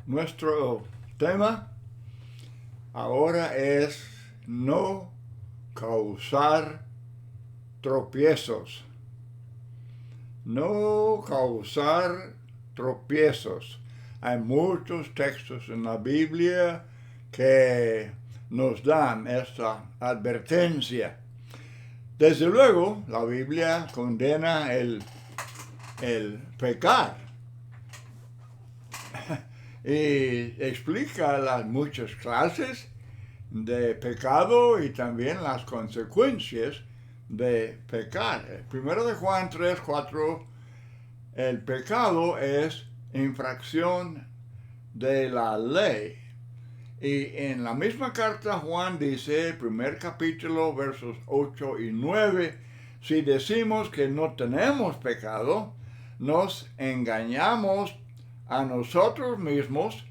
Nuestro tema ahora es no causar tropiezos. No causar tropiezos. Hay muchos textos en la Biblia que nos dan esta advertencia. Desde luego, la Biblia condena el pecar y explica las muchas clases de pecado y también las consecuencias de pecar. Primero de Juan 3:4, el pecado es infracción de la ley. Y en la misma carta Juan dice, primer capítulo, versos 8 y 9, si decimos que no tenemos pecado, nos engañamos a nosotros mismos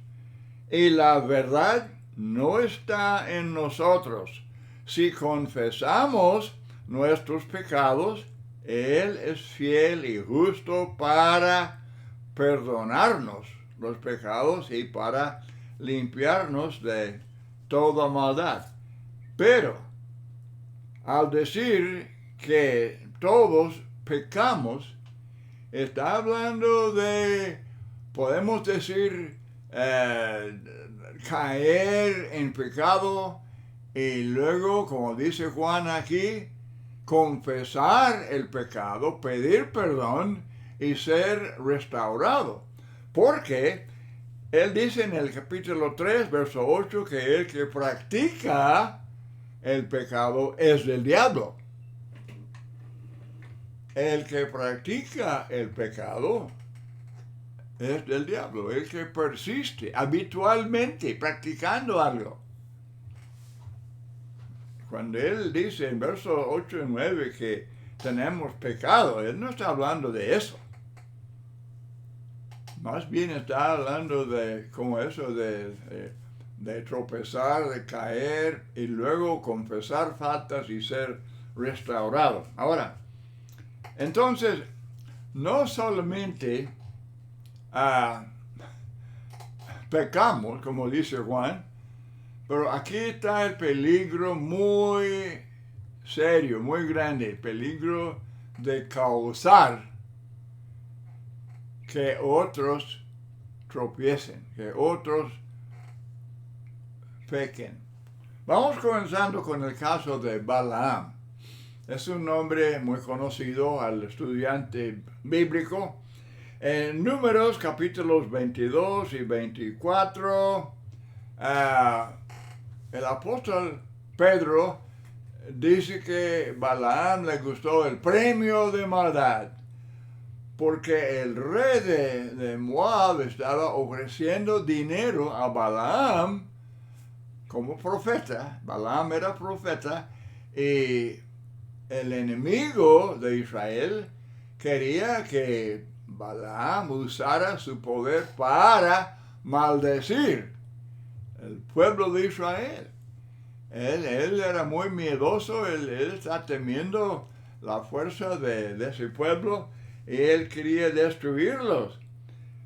y la verdad no está en nosotros. Si confesamos nuestros pecados, Él es fiel y justo para perdonarnos los pecados y para limpiarnos de toda maldad. Pero al decir que todos pecamos, está hablando de, podemos decir, caer en pecado y luego, como dice Juan aquí, confesar el pecado, pedir perdón y ser restaurado. Porque él dice en el capítulo 3, verso 8, que el que practica el pecado es del diablo. El que practica el pecado es del diablo. El que persiste habitualmente practicando algo. Cuando él dice en versos 8 y 9 que tenemos pecado, él no está hablando de eso. Más bien está hablando de como eso de tropezar, de caer y luego confesar faltas y ser restaurado. Ahora, entonces, no solamente pecamos, como dice Juan, pero aquí está el peligro muy serio, muy grande, el peligro de causar que otros tropiecen, que otros pequen. Vamos comenzando con el caso de Balaam. Es un nombre muy conocido al estudiante bíblico. En Números capítulos 22 y 24, el apóstol Pedro dice que Balaam le gustó el premio de maldad, porque el rey de Moab estaba ofreciendo dinero a Balaam como profeta. Balaam era profeta y el enemigo de Israel quería que Balaam usara su poder para maldecir el pueblo de Israel. Él era muy miedoso, él está temiendo la fuerza de ese pueblo y él quería destruirlos.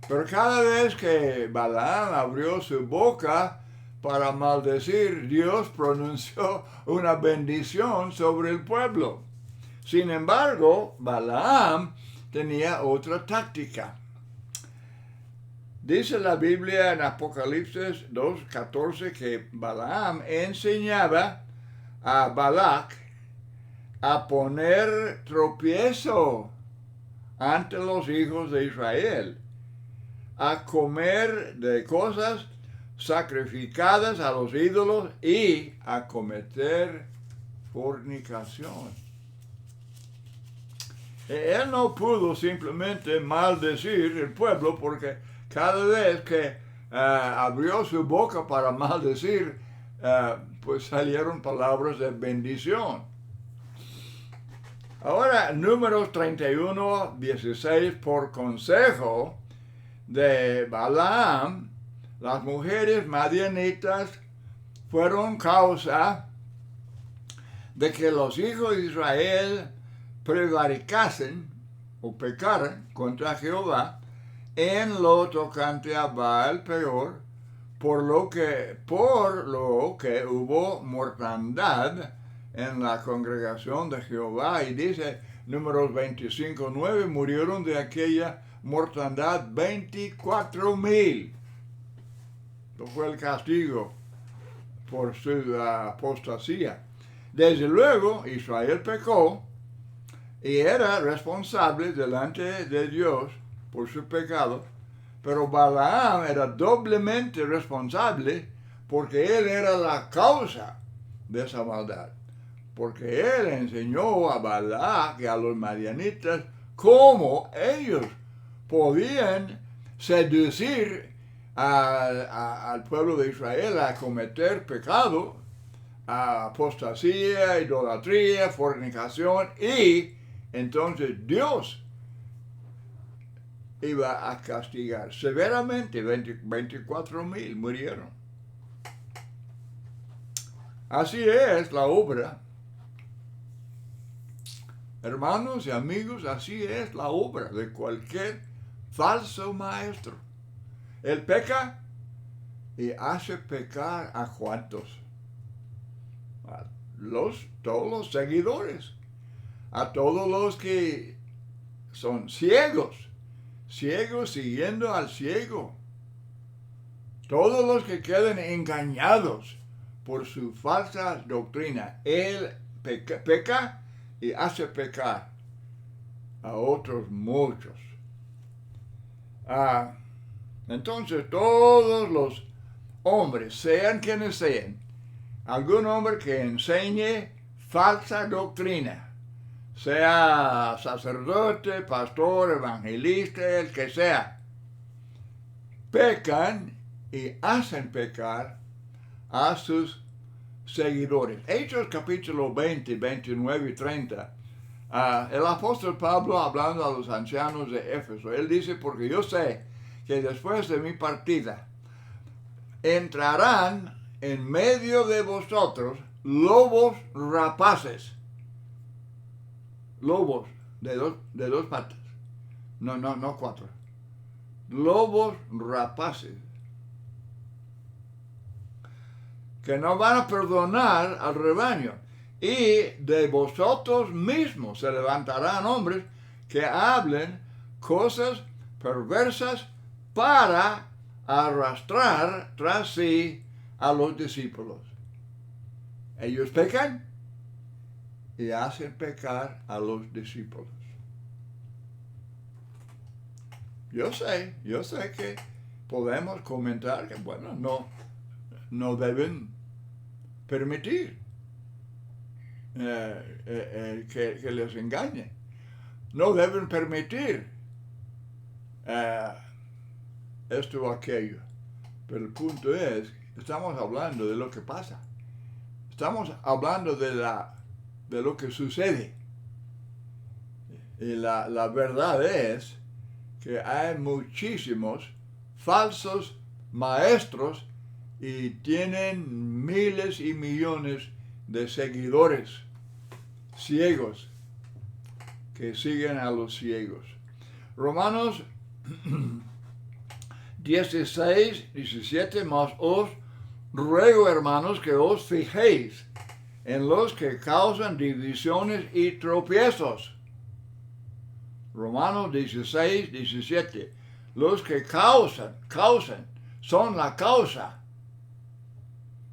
Pero cada vez que Balaam abrió su boca para maldecir, Dios pronunció una bendición sobre el pueblo. Sin embargo, Balaam tenía otra táctica. Dice la Biblia en Apocalipsis 2:14 que Balaam enseñaba a Balac a poner tropiezo ante los hijos de Israel, a comer de cosas sacrificadas a los ídolos y a cometer fornicación. Él no pudo simplemente maldecir el pueblo porque cada vez que abrió su boca para maldecir, pues salieron palabras de bendición. Ahora, Números 31:16, por consejo de Balaam, las mujeres madianitas fueron causa de que los hijos de Israel prevaricasen o pecaran contra Jehová en lo tocante a Baal peor, por lo que hubo mortandad en la congregación de Jehová. Y dice Números 25:9, murieron de aquella mortandad 24,000. Eso fue el castigo por su apostasía. Desde luego, Israel pecó y era responsable delante de Dios por su pecado, pero Balaam era doblemente responsable porque él era la causa de esa maldad. Porque él enseñó a Balac y a los madianitas cómo ellos podían seducir al pueblo de Israel a cometer pecado, apostasía, idolatría, fornicación, y entonces Dios iba a castigar severamente. 24,000 murieron. Así es la obra. Hermanos y amigos, así es la obra de cualquier falso maestro. Él peca y hace pecar a cuantos, a todos los seguidores, a todos los que son ciegos siguiendo al ciego, todos los que queden engañados por su falsa doctrina. Él peca y hace pecar a otros muchos. Entonces todos los hombres, sean quienes sean, algún hombre que enseñe falsa doctrina, sea sacerdote, pastor, evangelista, el que sea, pecan y hacen pecar a sus seguidores. Hechos capítulo 20, 29 y 30. El apóstol Pablo, hablando a los ancianos de Éfeso, él dice: porque yo sé que después de mi partida entrarán en medio de vosotros lobos rapaces. Lobos de dos patas. No cuatro. Lobos rapaces, que no van a perdonar al rebaño. Y de vosotros mismos se levantarán hombres que hablen cosas perversas para arrastrar tras sí a los discípulos. Ellos pecan y hacen pecar a los discípulos. Yo sé que podemos comentar que, bueno, no deben permitir que les engañen. No deben permitir esto o aquello. Pero el punto es, estamos hablando de lo que pasa. Estamos hablando de lo que sucede. Y la verdad es que hay muchísimos falsos maestros y tienen miles y millones de seguidores ciegos que siguen a los ciegos. Romanos 16, 17, mas os ruego, hermanos, que os fijéis en los que causan divisiones y tropiezos. Romanos 16, 17. Los que causan, son la causa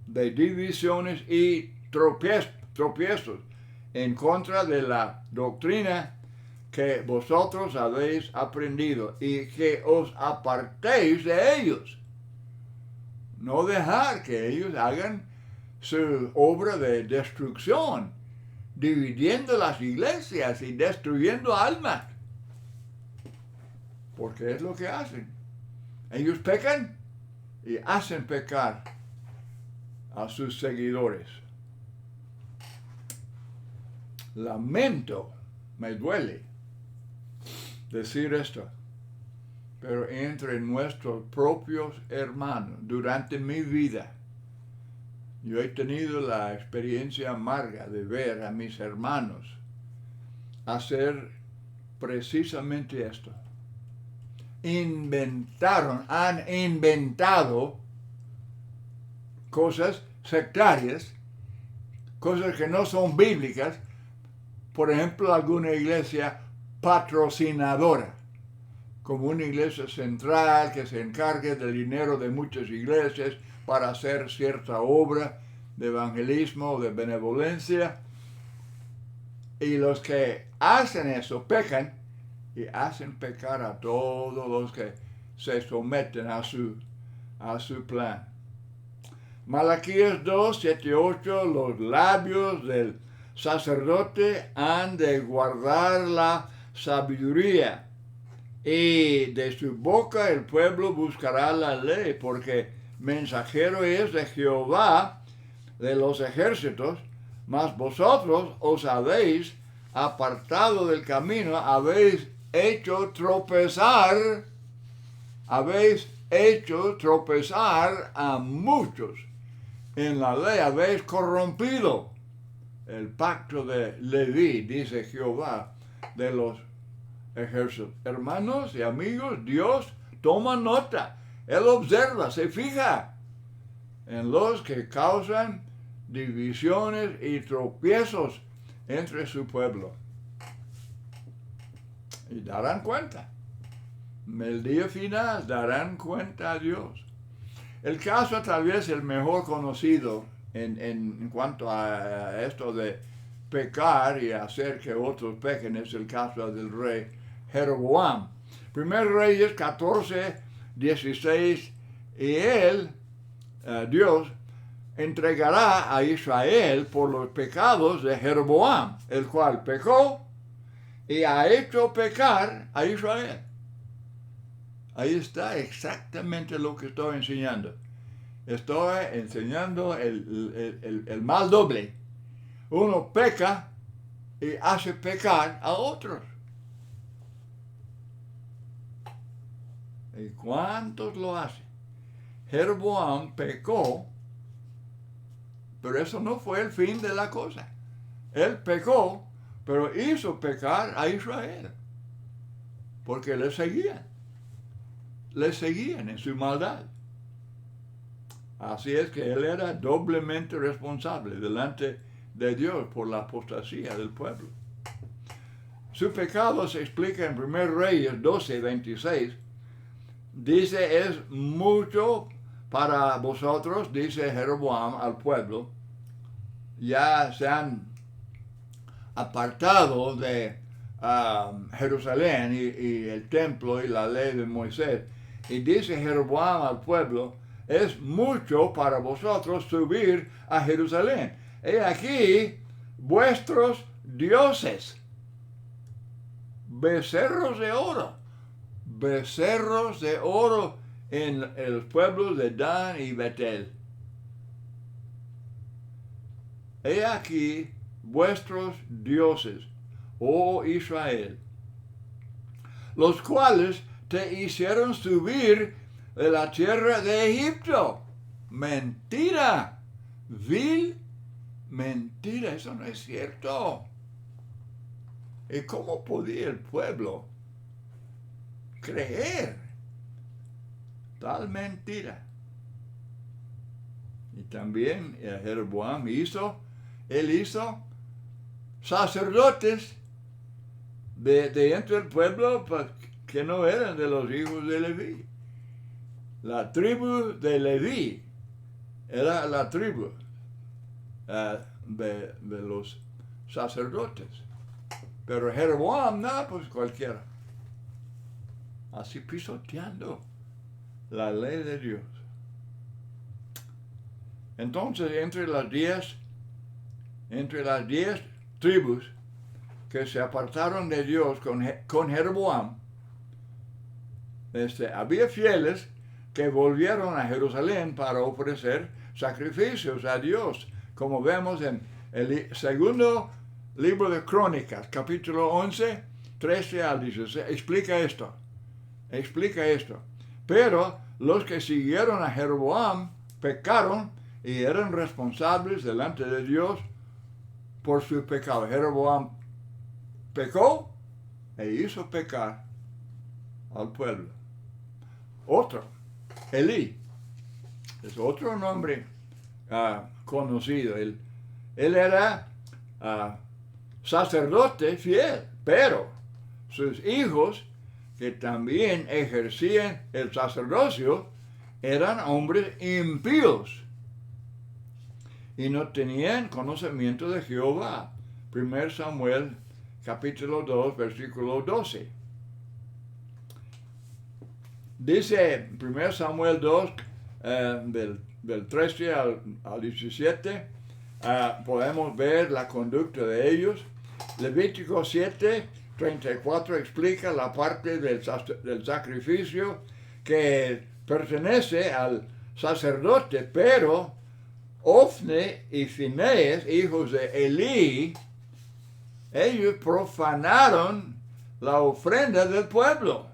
de divisiones y tropiezos en contra de la doctrina que vosotros habéis aprendido, y que os apartéis de ellos. No dejar que ellos hagan su obra de destrucción, dividiendo las iglesias y destruyendo almas. Porque es lo que hacen. Ellos pecan y hacen pecar a sus seguidores. Lamento, me duele decir esto, pero entre nuestros propios hermanos, durante mi vida, yo he tenido la experiencia amarga de ver a mis hermanos hacer precisamente esto. han inventado cosas sectarias, cosas que no son bíblicas. Por ejemplo, alguna iglesia patrocinadora, como una iglesia central que se encargue del dinero de muchas iglesias para hacer cierta obra de evangelismo o de benevolencia. Y los que hacen eso pecan y hacen pecar a todos los que se someten a su plan. Malaquías 2, 7, 8, los labios del sacerdote han de guardar la sabiduría, y de su boca el pueblo buscará la ley, porque mensajero es de Jehová de los ejércitos, mas vosotros os habéis apartado del camino, habéis hecho tropezar a muchos en la ley, habéis corrompido el pacto de Leví, dice Jehová de los ejércitos. Hermanos y amigos, Dios toma nota, Él observa, se fija en los que causan divisiones y tropiezos entre su pueblo. Y darán cuenta. En el día final darán cuenta a Dios. El caso tal vez el mejor conocido en cuanto a esto de pecar y hacer que otros pequen es el caso del rey Jeroboam. Primer Reyes 14, 16, y él, Dios, entregará a Israel por los pecados de Jeroboam, el cual pecó y ha hecho pecar a Israel. Ahí está exactamente lo que estoy enseñando. Estoy enseñando el mal doble. Uno peca y hace pecar a otros. ¿Y cuántos lo hacen? Jeroboam pecó, pero eso no fue el fin de la cosa. Él pecó, pero hizo pecar a Israel, porque le seguían en su maldad. Así es que él era doblemente responsable delante de Dios por la apostasía del pueblo. Su pecado se explica en 1 Reyes 12, 26. Dice, es mucho para vosotros, dice Jeroboam al pueblo, ya se han apartado de Jerusalén y el templo y la ley de Moisés. Y dice Jeroboam al pueblo, es mucho para vosotros subir a Jerusalén. He aquí vuestros dioses, becerros de oro en el pueblo de Dan y Betel. He aquí vuestros dioses, oh Israel, los cuales te hicieron subir de la tierra de Egipto. Mentira, vil mentira, eso no es cierto. ¿Y cómo podía el pueblo creer tal mentira? Y también Jeroboam hizo sacerdotes de entre el pueblo que no eran de los hijos de Leví. La tribu de Leví era la tribu de los sacerdotes. Pero Jeroboam, no, pues cualquiera. Así pisoteando la ley de Dios. Entonces, entre las 10 tribus que se apartaron de Dios con Jeroboam, había fieles que volvieron a Jerusalén para ofrecer sacrificios a Dios, como vemos en el segundo libro de Crónicas, capítulo 11, 13 al 16, explica esto. Pero los que siguieron a Jeroboam pecaron y eran responsables delante de Dios por su pecado. Jeroboam pecó e hizo pecar al pueblo. otro, Elí. Es otro nombre conocido. Él era sacerdote fiel, pero sus hijos, que también ejercían el sacerdocio, eran hombres impíos y no tenían conocimiento de Jehová. 1 Samuel capítulo 2, versículo 12. Dice 1 Samuel 2, del 13 al 17, podemos ver la conducta de ellos. Levítico 7, 34 explica la parte del sacrificio que pertenece al sacerdote, pero Ofni y Finees, hijos de Elí, ellos profanaron la ofrenda del pueblo,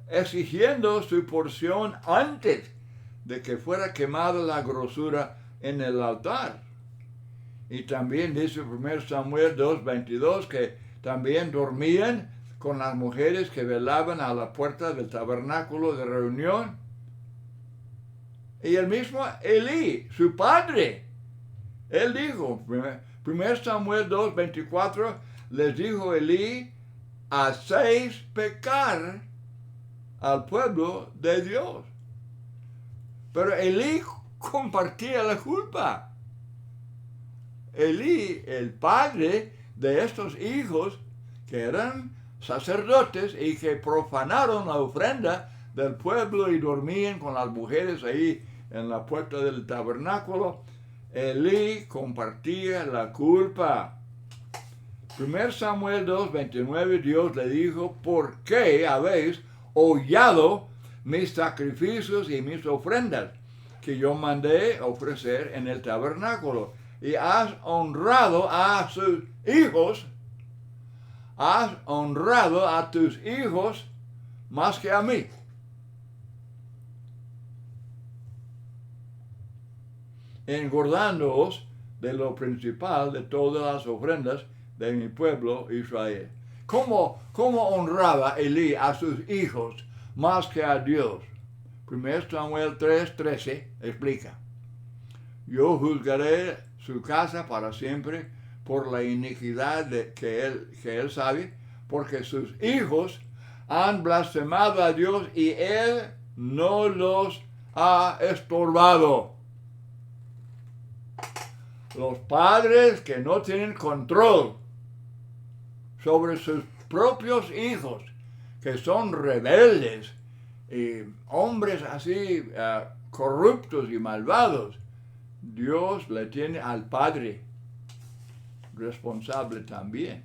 exigiendo su porción antes de que fuera quemada la grosura en el altar. Y también dice 1 Samuel 2:22 que también dormían con las mujeres que velaban a la puerta del tabernáculo de reunión. Y el mismo Elí, su padre, él dijo, 1 Samuel 2:24, les dijo Elí, hacéis pecar al pueblo de Dios. Pero Elí compartía la culpa. Elí, el padre de estos hijos que eran sacerdotes y que profanaron la ofrenda del pueblo y dormían con las mujeres ahí en la puerta del tabernáculo, Elí compartía la culpa. 1 Samuel 2:29, Dios le dijo, ¿por qué habéis hollado mis sacrificios y mis ofrendas que yo mandé ofrecer en el tabernáculo? Y has honrado a sus hijos, has honrado a tus hijos más que a mí. Engordándoos de lo principal de todas las ofrendas de mi pueblo Israel. ¿Cómo honraba Elí a sus hijos más que a Dios? 1 Samuel 3:13 explica. Yo juzgaré su casa para siempre por la iniquidad que él sabe, porque sus hijos han blasfemado a Dios y él no los ha estorbado. Los padres que no tienen control sobre sus propios hijos, que son rebeldes y hombres así corruptos y malvados, Dios le tiene al padre responsable también.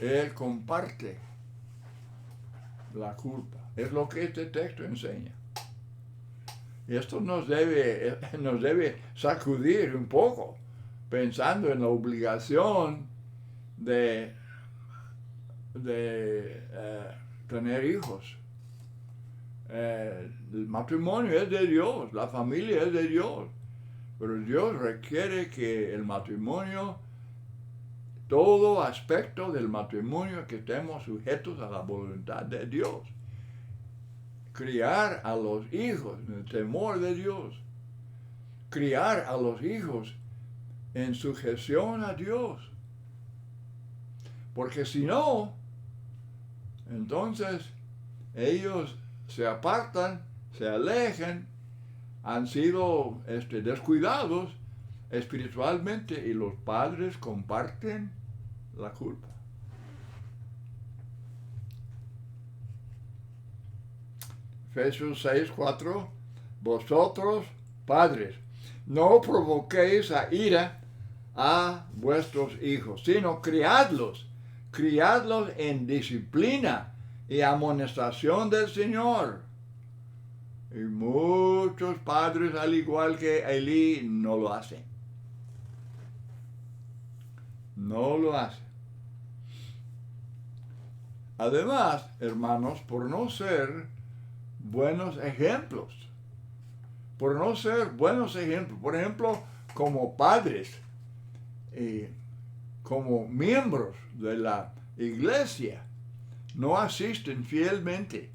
Él comparte la culpa. Es lo que este texto enseña. Y esto nos debe sacudir un poco, pensando en la obligación de tener hijos. El matrimonio es de Dios, la familia es de Dios, pero Dios requiere que el matrimonio, todo aspecto del matrimonio, que estemos sujetos a la voluntad de Dios. Criar a los hijos en el temor de Dios. Criar a los hijos en sujeción a Dios. Porque si no, entonces ellos se apartan, se alejan, han sido descuidados espiritualmente y los padres comparten la culpa. Efesios 6:4, vosotros, padres, no provoquéis a ira a vuestros hijos, sino criadlos en disciplina y amonestación del Señor. Y muchos padres, al igual que Elí, no lo hacen. No lo hacen. Además, hermanos, por no ser buenos ejemplos, por ejemplo, como padres, como miembros de la iglesia, no asisten fielmente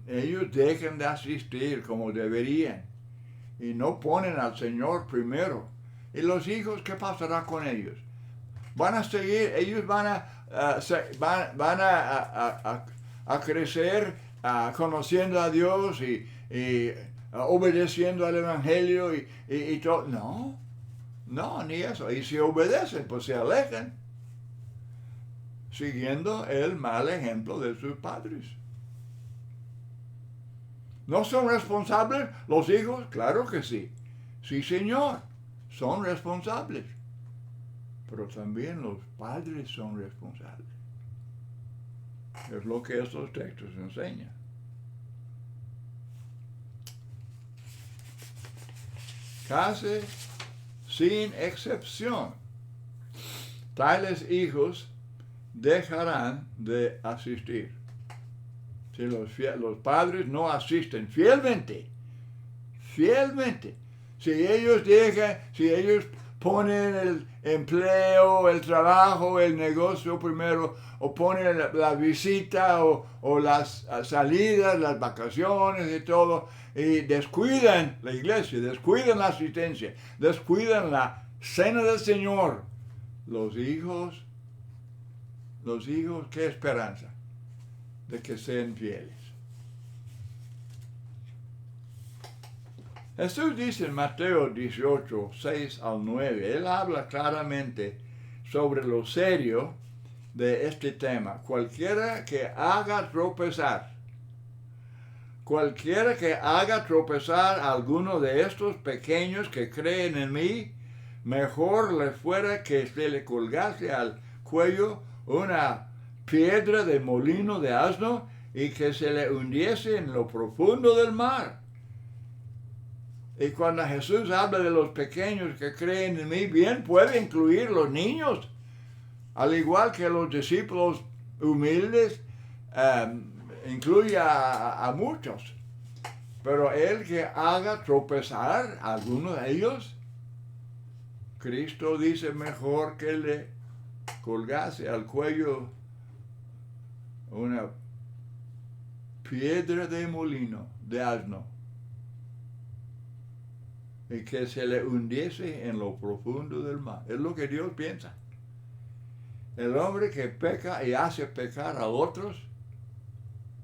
ellos dejan de asistir como deberían y no ponen al Señor primero. ¿Y los hijos qué pasará con ellos? Van a seguir, ellos van a crecer conociendo a Dios y obedeciendo al Evangelio y todo. No, ni eso. Y si obedecen, pues se alejan, siguiendo el mal ejemplo de sus padres. ¿No son responsables los hijos? Claro que sí. Sí, Señor, son responsables. Pero también los padres son responsables. Es lo que estos textos enseñan. Casi sin excepción, tales hijos dejarán de asistir. Si los padres no asisten fielmente, si ellos ponen el empleo, el trabajo, el negocio primero, o ponen la visita o las salidas, las vacaciones y todo, y descuidan la iglesia, descuidan la asistencia, descuidan la cena del Señor, los hijos, ¿qué esperanza de que sean fieles? Jesús dice en Mateo 18, 6 al 9, Él habla claramente sobre lo serio de este tema. Cualquiera que haga tropezar a alguno de estos pequeños que creen en mí, mejor le fuera que se le colgase al cuello una piedra de molino de asno y que se le hundiese en lo profundo del mar. Y cuando Jesús habla de los pequeños que creen en mí, bien puede incluir los niños, al igual que los discípulos humildes, incluye a muchos. Pero el que haga tropezar a alguno de ellos, Cristo dice mejor que le colgase al cuello una piedra de molino de asno y que se le hundiese en lo profundo del mar. Es lo que Dios piensa. El hombre que peca y hace pecar a otros,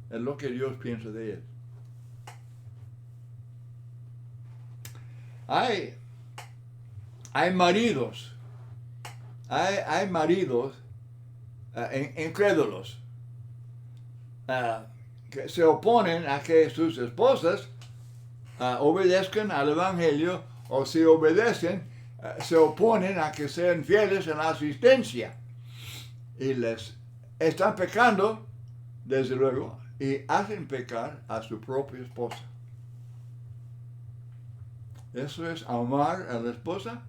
es lo que Dios piensa de él. Hay maridos incrédulos que se oponen a que sus esposas obedezcan al Evangelio, o si obedecen, se oponen a que sean fieles en la asistencia. Y les están pecando, desde luego, y hacen pecar a su propia esposa. Eso es amar a la esposa,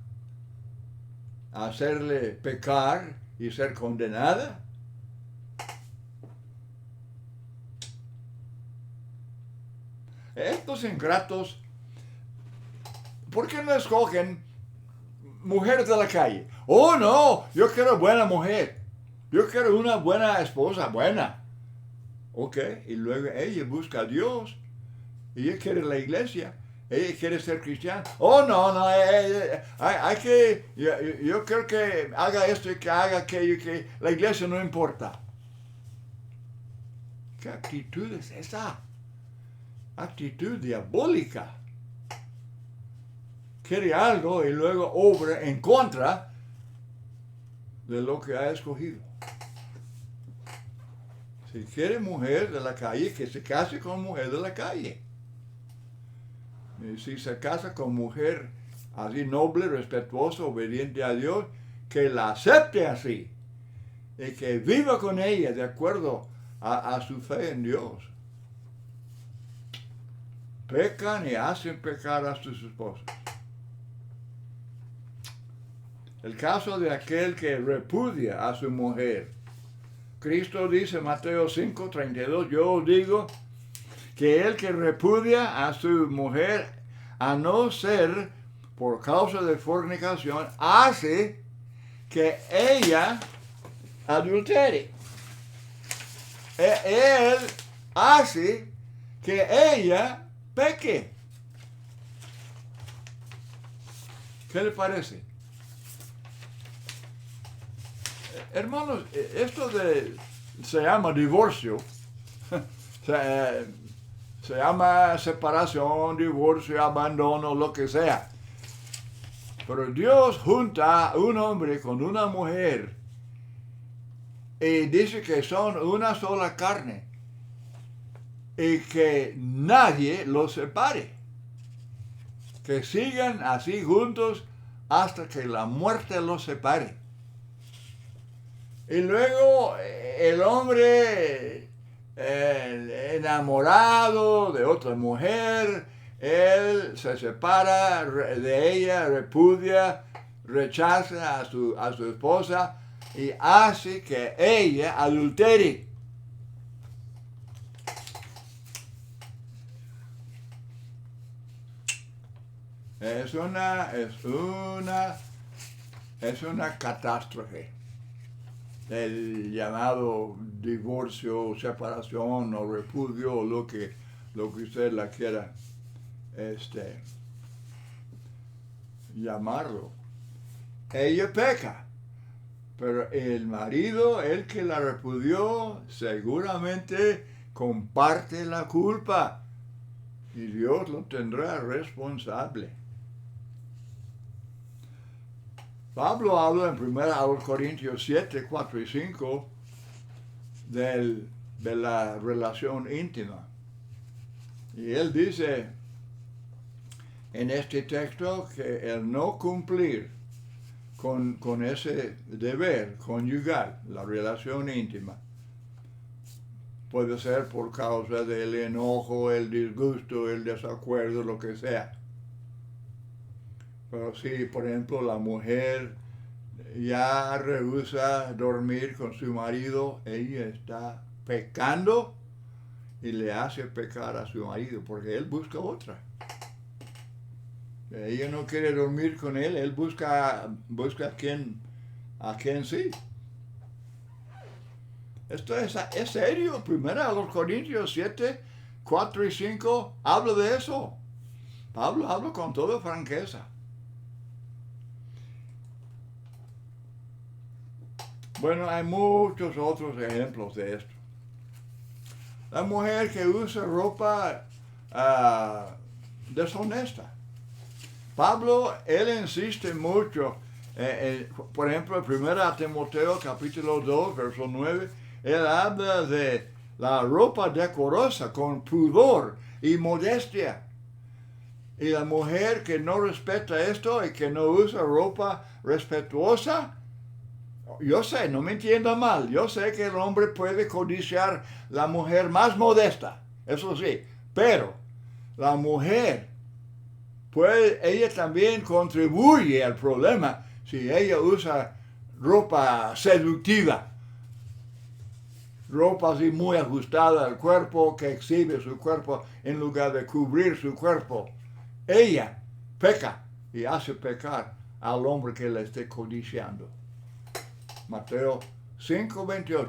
hacerle pecar y ser condenada. Estos ingratos, ¿por qué no escogen mujeres de la calle? Oh, no, yo quiero buena mujer. Yo quiero una buena esposa, buena. Ok, y luego ella busca a Dios. Ella quiere la iglesia. Ella quiere ser cristiana. Oh, no, hay que, yo quiero que haga esto y que haga aquello, que la iglesia no importa. ¿Qué actitud es esa? Actitud diabólica. Quiere algo y luego obra en contra de lo que ha escogido. Si quiere mujer de la calle, que se case con mujer de la calle. Y si se casa con mujer así noble, respetuosa, obediente a Dios, que la acepte así. Y que viva con ella de acuerdo a su fe en Dios. Pecan y hacen pecar a sus esposas. El caso de aquel que repudia a su mujer. Cristo dice en Mateo 5:32, yo os digo que el que repudia a su mujer, a no ser por causa de fornicación, hace que ella adultere. Él hace que ella peque. ¿Qué le parece? Hermanos, esto se llama divorcio, se llama separación, divorcio, abandono, lo que sea. Pero Dios junta a un hombre con una mujer y dice que son una sola carne y que nadie los separe. Que sigan así juntos hasta que la muerte los separe. Y luego el hombre enamorado de otra mujer, él se separa de ella, repudia, rechaza a su esposa y hace que ella adultere. Es una catástrofe. El llamado divorcio, separación o repudio, o lo que usted la quiera llamarlo. Ella peca, pero el marido, el que la repudió, seguramente comparte la culpa y Dios lo tendrá responsable. Pablo habla en 1 Corintios 7, 4 y 5 de la relación íntima. Y él dice en este texto que el no cumplir con ese deber conyugal, la relación íntima, puede ser por causa del enojo, el disgusto, el desacuerdo, lo que sea. Pero si, por ejemplo, la mujer ya rehúsa dormir con su marido, ella está pecando y le hace pecar a su marido, porque él busca otra. Ella no quiere dormir con él busca a quien sí. Esto es serio. 1 Corintios 7, 4 y 5 habla de eso. Pablo habla con toda franqueza. Bueno, hay muchos otros ejemplos de esto. La mujer que usa ropa deshonesta. Pablo, él insiste mucho, por ejemplo, en 1 Timoteo capítulo 2, verso 9, él habla de la ropa decorosa con pudor y modestia. Y la mujer que no respeta esto y que no usa ropa respetuosa, yo sé, no me entienda mal, yo sé que el hombre puede codiciar la mujer más modesta, eso sí, pero la mujer ella también contribuye al problema si ella usa ropa seductiva, ropa así muy ajustada al cuerpo, que exhibe su cuerpo en lugar de cubrir su cuerpo. Ella peca y hace pecar al hombre que la esté codiciando. Mateo 5:28,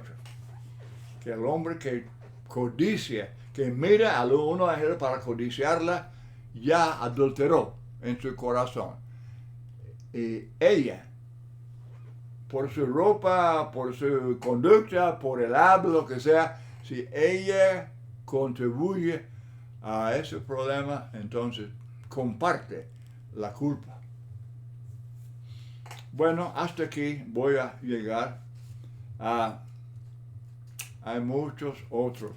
que el hombre que codicia, que mira a una mujer para codiciarla, ya adulteró en su corazón. Y ella, por su ropa, por su conducta, por el habla, lo que sea, si ella contribuye a ese problema, entonces comparte la culpa. Bueno, hasta aquí voy a llegar hay muchos otros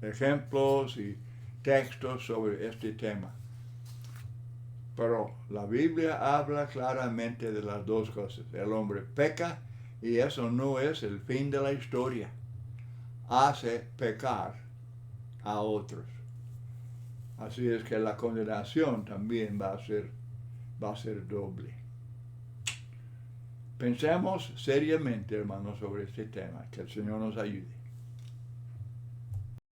ejemplos y textos sobre este tema. Pero la Biblia habla claramente de las dos cosas. El hombre peca y eso no es el fin de la historia. Hace pecar a otros. Así es que la condenación también va a ser doble. Pensemos seriamente, hermanos, sobre este tema. Que el Señor nos ayude.